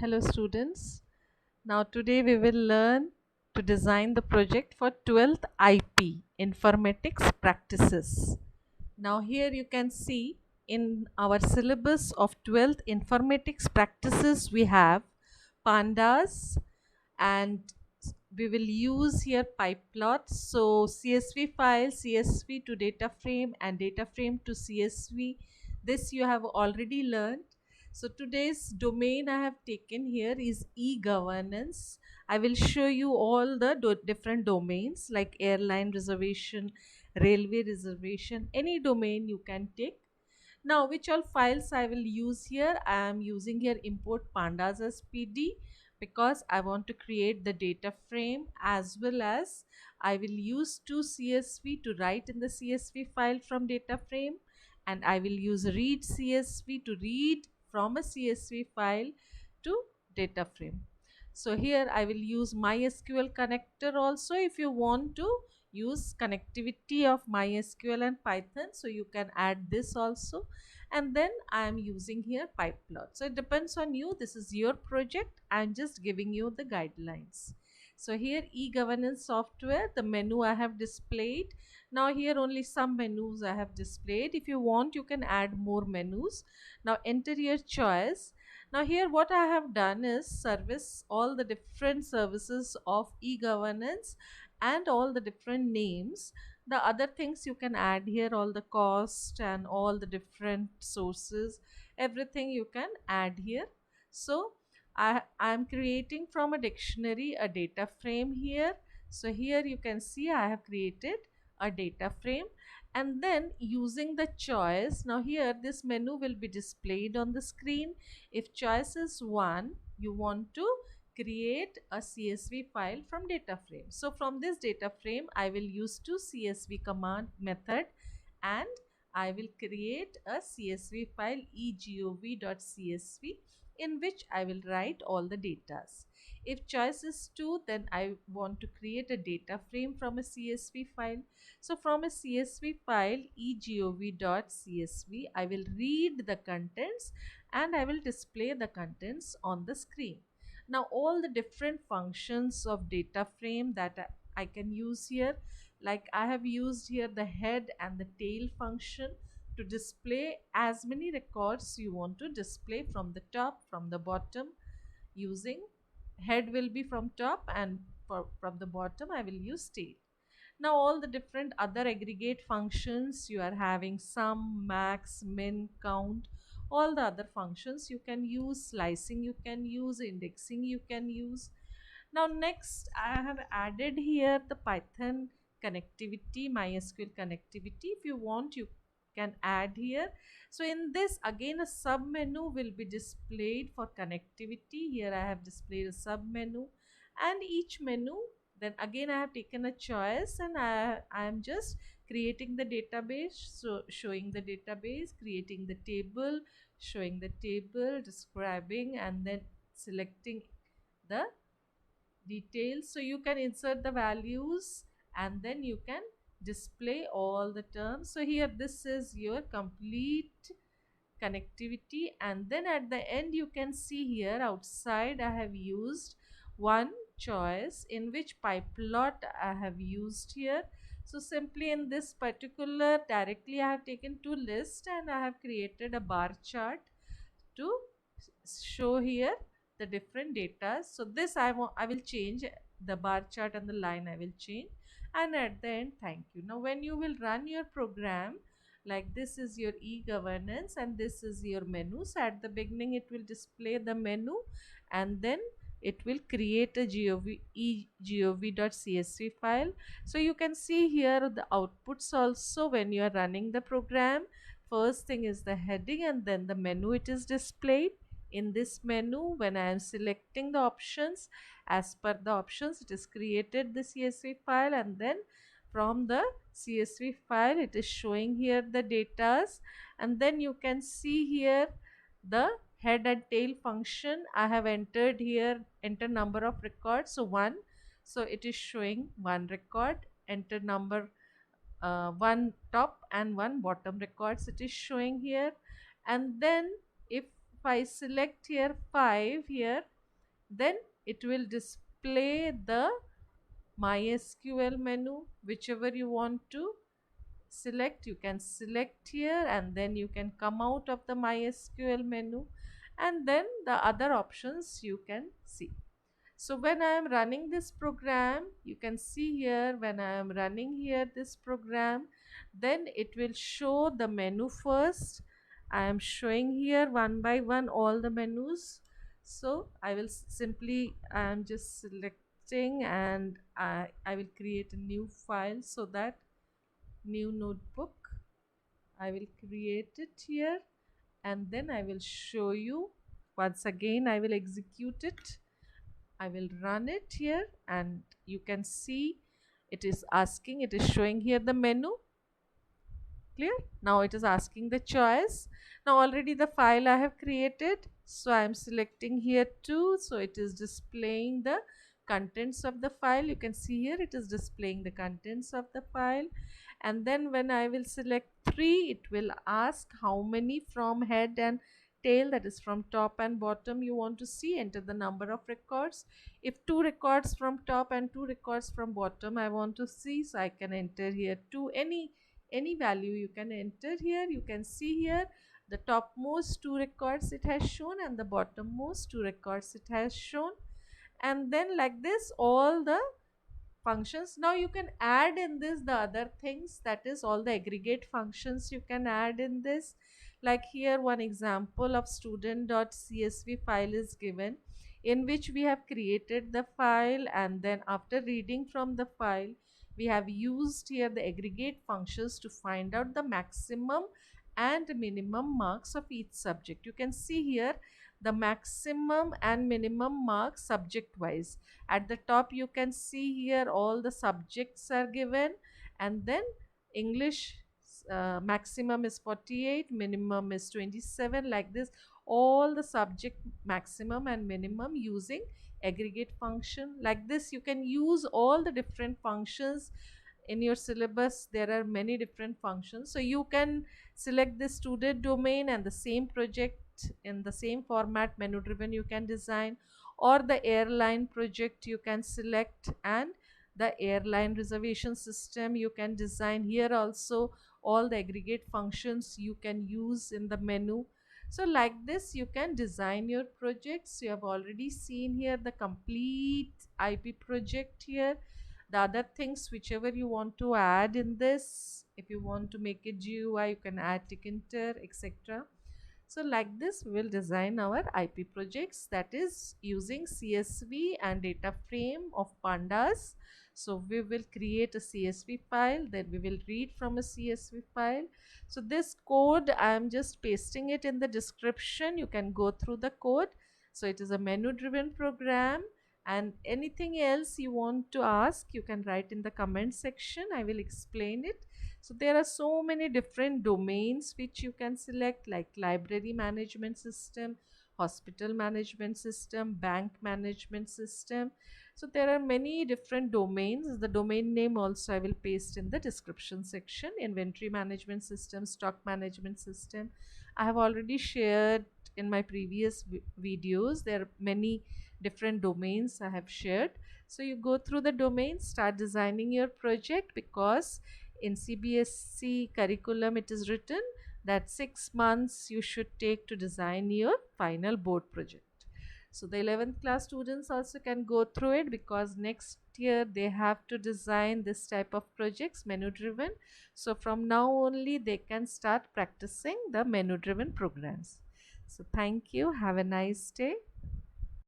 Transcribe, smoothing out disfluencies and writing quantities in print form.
Hello students. Now today we will learn to design the project for 12th IP Informatics Practices. Now here you can see in our syllabus of 12th Informatics Practices we have pandas and we will use here pipe plots. So CSV file, CSV to data frame and data frame to CSV. This you have already learned. So today's domain I have taken here is e-governance. I will show you all the different domains like airline reservation, railway reservation, any domain you can take. Now which all files I will use here? I am using here import pandas as PD because I want to create the data frame, as well as I will use two CSV to write in the CSV file from data frame, and I will use read CSV to read from a CSV file to data frame. So here I will use MySQL connector also. If you want to use connectivity of MySQL and Python, so you can add this also. And then I am using here pipe plot. So it depends on you. This is your project. I am just giving you the guidelines. So here e-governance software, the menu I have displayed. Now here only some menus I have displayed. If you want, you can add more menus. Now enter your choice. Now here what I have done is service all the different services of e-governance and all the different names. The other things you can add here, all the cost and all the different sources, everything you can add here. So I am creating from a dictionary a data frame here. So here you can see I have created a data frame, and then using the choice, now here this menu will be displayed on the screen. If choice is 1, you want to create a CSV file from data frame. So from this data frame I will use two CSV command method, and I will create a CSV file egov.csv in which I will write all the datas. If choice is 2, then I want to create a data frame from a CSV file. So from a CSV file egov.csv, I will read the contents and I will display the contents on the screen. Now all the different functions of data frame that I can use here, like I have used here the head and the tail function to display as many records you want to display from the top, from the bottom. Using head will be from top, and from the bottom I will use tail. Now all the different other aggregate functions you are having, sum, max, min, count, all the other functions you can use, slicing you can use, indexing you can use. Now next I have added here the Python connectivity, MySQL connectivity. If you want, you can add here. So in this again a sub menu will be displayed for connectivity. Here I have displayed a sub menu, and each menu, then again I have taken a choice, and I am just creating the database. So showing the database, creating the table, showing the table, describing, and then selecting the details. So you can insert the values and then you can display all the terms. So here this is your complete connectivity, and then at the end you can see here outside I have used one choice in which pipeplot I have used here. So simply in this particular directly I have taken two lists and I have created a bar chart to show here the different data. So this I will change the bar chart and the line I will change, and at the end thank you. Now when you will run your program, like this is your e-governance and this is your menu. So at the beginning it will display the menu, and then it will create a egov.csv file. So you can see here the outputs also when you are running the program. First thing is the heading, and then the menu it is displayed. In this menu, when I am selecting the options, as per the options it is created the CSV file, and then from the CSV file it is showing here the datas, and then you can see here the head and tail function. I have entered here, enter number of records, so 1. So it is showing 1 record. Enter number, one top and one bottom records it is showing here. And then if I select here 5 here, then it will display the MySQL menu. Whichever you want to select, you can select here, and then you can come out of the MySQL menu, and then the other options you can see. So when I am running this program, you can see here, when I am running here this program, then it will show the menu first. I am showing here one by one all the menus. So I will simply, I am just selecting, and I will create a new file, so that new notebook, I will create it here, and then I will show you. Once again I will execute it. I will run it here, and you can see it is asking, it is showing here the menu. Clear? Now it is asking the choice. Now already the file I have created, so I am selecting here 2, so it is displaying the contents of the file. You can see here it is displaying the contents of the file. And then when I will select 3, it will ask how many from head and tail, that is from top and bottom, you want to see. Enter the number of records. If 2 records from top and 2 records from bottom I want to see, so I can enter here 2, any value you can enter here. You can see here the topmost 2 records it has shown, and the bottommost 2 records it has shown. And then like this all the functions. Now you can add in this the other things, that is all the aggregate functions you can add in this. Like here one example of student.csv file is given, in which we have created the file, and then after reading from the file we have used here the aggregate functions to find out the maximum and minimum marks of each subject. You can see here the maximum and minimum marks subject wise. At the top you can see here all the subjects are given, and then English maximum is 48, minimum is 27, like this all the subject maximum and minimum using aggregate function. Like this you can use all the different functions in your syllabus. There are many different functions, so you can select the student domain and the same project in the same format, menu driven, you can design, or the airline project you can select, and the airline reservation system you can design. Here also all the aggregate functions you can use in the menu. So like this you can design your projects. You have already seen here the complete IP project here. The other things whichever you want to add in this, if you want to make a GUI you can add Tkinter, etc. So like this we will design our IP projects, that is using CSV and data frame of pandas. So we will create a CSV file, then we will read from a CSV file. So this code I am just pasting it in the description, you can go through the code. So it is a menu driven program, and anything else you want to ask you can write in the comment section, I will explain it. So there are so many different domains which you can select, like library management system, hospital management system, bank management system. So there are many different domains. The domain name also I will paste in the description section. Inventory management system, stock management system, I have already shared in my previous videos. There are many different domains I have shared. So you go through the domains, start designing your project, because in CBSE curriculum it is written that 6 months you should take to design your final board project. So the 11th class students also can go through it, because next year they have to design this type of projects, menu driven. So from now only they can start practicing the menu driven programs. So thank you. Have a nice day.